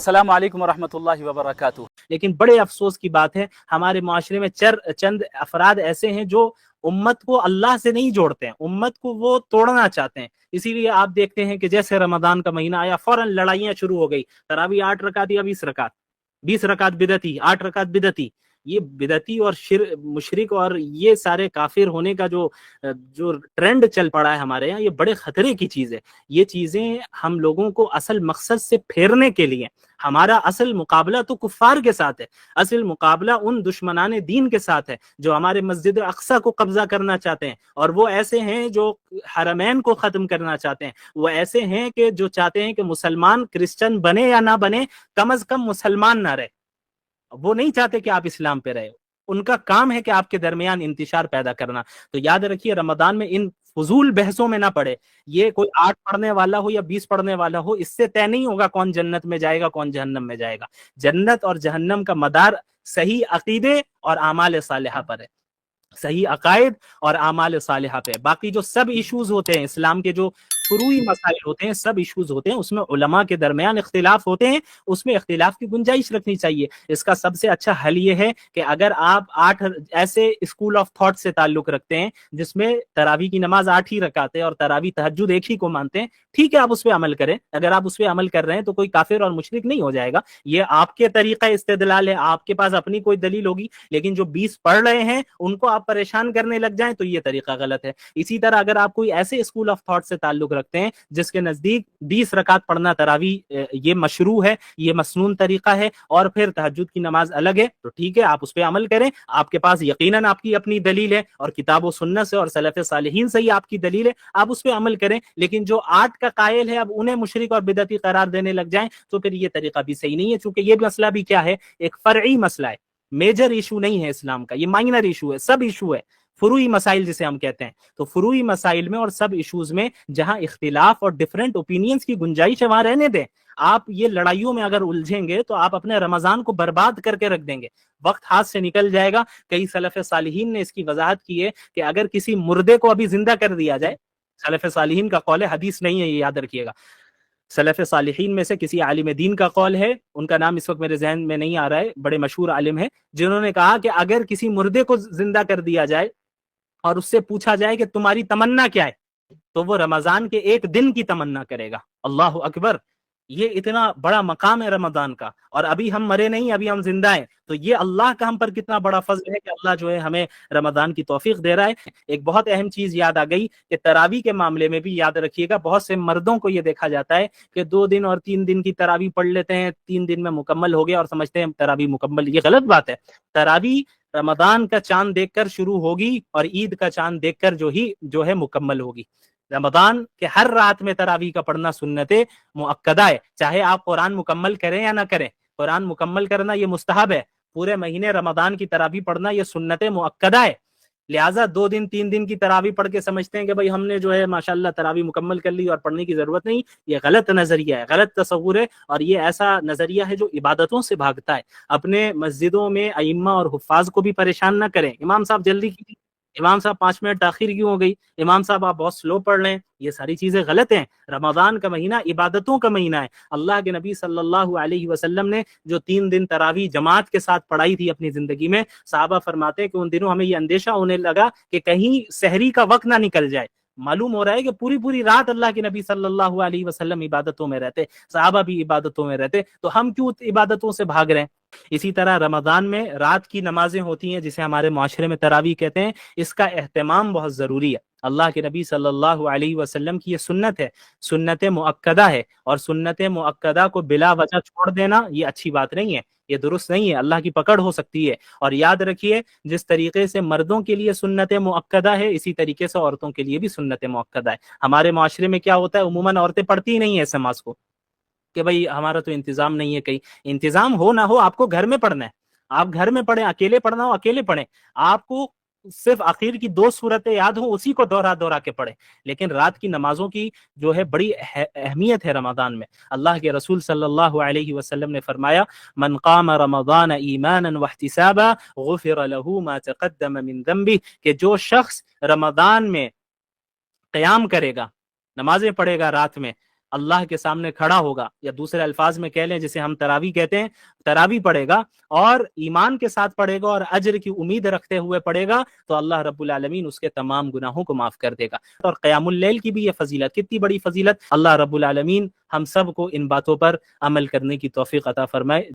السلام علیکم ورحمۃ اللہ وبرکاتہ۔ لیکن بڑے افسوس کی بات ہے ہمارے معاشرے میں چند افراد ایسے ہیں جو امت کو اللہ سے نہیں جوڑتے ہیں، امت کو وہ توڑنا چاہتے ہیں۔ اسی لیے آپ دیکھتے ہیں کہ جیسے رمضان کا مہینہ آیا فوراً لڑائیاں شروع ہو گئی، تراویح 8 رکعت یا 20 رکعت، 20 رکعت بدعتی، 8 رکعت بدعتی۔ یہ بدعتی اور مشرک اور یہ سارے کافر ہونے کا جو ٹرینڈ چل پڑا ہے ہمارے یہاں، یہ بڑے خطرے کی چیز ہے۔ یہ چیزیں ہم لوگوں کو اصل مقصد سے پھیرنے کے لیے، ہمارا اصل مقابلہ تو کفار کے ساتھ ہے، اصل مقابلہ ان دشمنان دین کے ساتھ ہے جو ہمارے مسجد اقصی کو قبضہ کرنا چاہتے ہیں، اور وہ ایسے ہیں جو حرمین کو ختم کرنا چاہتے ہیں، وہ ایسے ہیں کہ جو چاہتے ہیں کہ مسلمان کرسچن بنے یا نہ بنے، کم از کم مسلمان نہ رہے۔ وہ نہیں چاہتے کہ آپ اسلام پہ رہے، ان کا کام ہے کہ آپ کے درمیان انتشار پیدا کرنا۔ تو یاد رکھیے رمضان میں ان فضول بحثوں میں نہ پڑے۔ یہ کوئی 8 پڑھنے والا ہو یا 20 پڑھنے والا ہو، اس سے طے نہیں ہوگا کون جنت میں جائے گا کون جہنم میں جائے گا۔ جنت اور جہنم کا مدار صحیح عقیدے اور اعمال صالحہ پر ہے، صحیح عقائد اور اعمال صالحہ پہ۔ باقی جو سب ایشوز ہوتے ہیں، اسلام کے جو فروعی مسائل ہوتے ہیں، سب ایشوز ہوتے ہیں، اس میں علماء کے درمیان اختلاف ہوتے ہیں، اس میں اختلاف کی گنجائش رکھنی چاہیے۔ اس کا سب سے اچھا حل یہ ہے کہ اگر آپ 8 ایسے اسکول آف تھاٹ سے تعلق رکھتے ہیں جس میں تراویح کی نماز 8 ہی رکعت ہے اور تراویح تہجد ایک ہی کو مانتے ہیں، ٹھیک ہے، آپ اس پہ عمل کریں۔ اگر آپ اس پہ عمل کر رہے ہیں تو کوئی کافر اور مشرک نہیں ہو جائے گا، یہ آپ کے طریقہ استدلال ہے، آپ کے پاس اپنی کوئی دلیل ہوگی۔ لیکن جو 20 پڑھ رہے ہیں ان کو آپ پریشان کرنے لگ جائیں تو یہ طریقہ غلط ہے۔ اسی طرح اگر آپ کوئی ایسے اسکول آف تھاٹ سے تعلق رکھتے ہیں جس کے نزدیک 20 رکعت پڑھنا تراویح یہ مشروع ہے، یہ مسنون طریقہ ہے، اور پھر تہجد کی نماز الگ ہے، تو ٹھیک ہے، آپ اس پہ عمل کریں۔ آپ کے پاس یقیناً آپ کی اپنی دلیل ہے، اور کتاب و سنت سے اور سلف صالحین سے ہی آپ کی دلیل ہے، آپ اس پہ عمل کریں۔ لیکن جو 8 کا قائل ہے اب انہیں مشرک اور بدعتی قرار دینے لگ جائیں تو پھر یہ طریقہ بھی صحیح نہیں ہے، چونکہ یہ مسئلہ بھی کیا ہے، ایک فرعی مسئلہ ہے، میجر ایشو نہیں ہے اسلام کا، یہ مائنر ایشو ہے، سب ایشو ہے، فروعی مسائل جسے ہم کہتے ہیں۔ تو فروعی مسائل میں اور سب ایشوز میں جہاں اختلاف اور ڈیفرنٹ اوپینینز کی گنجائش ہے وہاں رہنے دیں۔ آپ یہ لڑائیوں میں اگر الجھیں گے تو آپ اپنے رمضان کو برباد کر کے رکھ دیں گے، وقت ہاتھ سے نکل جائے گا۔ کئی سلف صالحین نے اس کی وضاحت کی ہے کہ اگر کسی مردے کو ابھی زندہ کر دیا جائے، سلف صالحین کا قول ہے، حدیث نہیں ہے، یہ یاد رکھیے گا، سلف صالحین میں سے کسی عالم دین کا قول ہے، ان کا نام اس وقت میرے ذہن میں نہیں آ رہا ہے، بڑے مشہور عالم ہے، جنہوں نے کہا کہ اگر کسی مردے کو زندہ کر دیا جائے اور اس سے پوچھا جائے کہ تمہاری تمنا کیا ہے، تو وہ رمضان کے ایک دن کی تمنا کرے گا۔ اللہ اکبر! یہ اتنا بڑا مقام ہے رمضان کا، اور ابھی ہم مرے نہیں، ابھی ہم زندہ ہیں۔ تو یہ اللہ کا ہم پر کتنا بڑا فضل ہے کہ اللہ جو ہے ہمیں رمضان کی توفیق دے رہا ہے۔ ایک بہت اہم چیز یاد آ گئی کہ تراویح کے معاملے میں بھی یاد رکھیے گا، بہت سے مردوں کو یہ دیکھا جاتا ہے کہ 2 دن اور 3 دن کی تراویح پڑھ لیتے ہیں، 3 دن میں مکمل ہو گیا اور سمجھتے ہیں تراویح مکمل۔ یہ غلط بات ہے۔ تراویح رمضان کا چاند دیکھ کر شروع ہوگی اور عید کا چاند دیکھ کر جو ہے مکمل ہوگی۔ رمضان کے ہر رات میں تراویح کا پڑھنا سنت مؤکدہ ہے، چاہے آپ قرآن مکمل کریں یا نہ کریں۔ قرآن مکمل کرنا یہ مستحب ہے، پورے مہینے رمضان کی تراویح پڑھنا یہ سنت مؤکدہ ہے۔ لہٰذا 2 دن 3 دن کی تراویح پڑھ کے سمجھتے ہیں کہ بھائی ہم نے جو ہے ماشاءاللہ تراویح مکمل کر لی اور پڑھنے کی ضرورت نہیں، یہ غلط نظریہ ہے، غلط تصور ہے، اور یہ ایسا نظریہ ہے جو عبادتوں سے بھاگتا ہے۔ اپنے مسجدوں میں ائمہ اور حفاظ کو بھی پریشان نہ کریں، امام صاحب جلدی کی، امام صاحب 5 منٹ تاخیر کیوں ہو گئی، امام صاحب آپ بہت سلو پڑھ رہے ہیں، یہ ساری چیزیں غلط ہیں۔ رمضان کا مہینہ عبادتوں کا مہینہ ہے۔ اللہ کے نبی صلی اللہ علیہ وسلم نے جو 3 دن تراویح جماعت کے ساتھ پڑھائی تھی اپنی زندگی میں، صحابہ فرماتے ہیں کہ ان دنوں ہمیں یہ اندیشہ ہونے لگا کہ کہیں سحری کا وقت نہ نکل جائے۔ معلوم ہو رہا ہے کہ پوری رات اللہ کے نبی صلی اللہ علیہ وسلم عبادتوں میں رہتے، صحابہ بھی عبادتوں میں رہتے، تو ہم کیوں عبادتوں سے بھاگ رہے ہیں؟ اسی طرح رمضان میں رات کی نمازیں ہوتی ہیں جسے ہمارے معاشرے میں تراویح کہتے ہیں، اس کا اہتمام بہت ضروری ہے۔ اللہ کے نبی صلی اللہ علیہ وسلم کی یہ سنت ہے، سنت مؤکدہ ہے، اور سنت مؤکدہ کو بلا وجہ چھوڑ دینا یہ اچھی بات نہیں ہے، یہ درست نہیں ہے، اللہ کی پکڑ ہو سکتی ہے۔ اور یاد رکھیے جس طریقے سے مردوں کے لیے سنت مؤکدہ ہے، اسی طریقے سے عورتوں کے لیے بھی سنت مؤکدہ ہے۔ ہمارے معاشرے میں کیا ہوتا ہے، عموماً عورتیں پڑھتی ہی نہیں ہیں اس نماز کو، کہ بھئی ہمارا تو انتظام نہیں ہے، کہیں انتظام ہو نہ ہو آپ کو گھر میں پڑھنا ہے، آپ گھر میں پڑھیں، اکیلے پڑھنا ہو اکیلے پڑھیں، آپ کو صرف آخر کی 2 صورتیں یاد ہوں اسی کو دوہرا کے پڑھیں۔ لیکن رات کی نمازوں کی جو ہے بڑی اہمیت ہے رمضان میں۔ اللہ کے رسول صلی اللہ علیہ وسلم نے فرمایا، من قام رمضان ایمانا واحتسابا غفر له ما تقدم من ذنبه، کہ جو شخص رمضان میں قیام کرے گا، نمازیں پڑھے گا رات میں، اللہ کے سامنے کھڑا ہوگا، یا دوسرے الفاظ میں کہہ لیں جسے ہم تراویح کہتے ہیں، تراویح پڑھے گا اور ایمان کے ساتھ پڑھے گا اور اجر کی امید رکھتے ہوئے پڑھے گا، تو اللہ رب العالمین اس کے تمام گناہوں کو معاف کر دے گا۔ اور قیام اللیل کی بھی یہ فضیلت، کتنی بڑی فضیلت، اللہ رب العالمین ہم سب کو ان باتوں پر عمل کرنے کی توفیق عطا فرمائے۔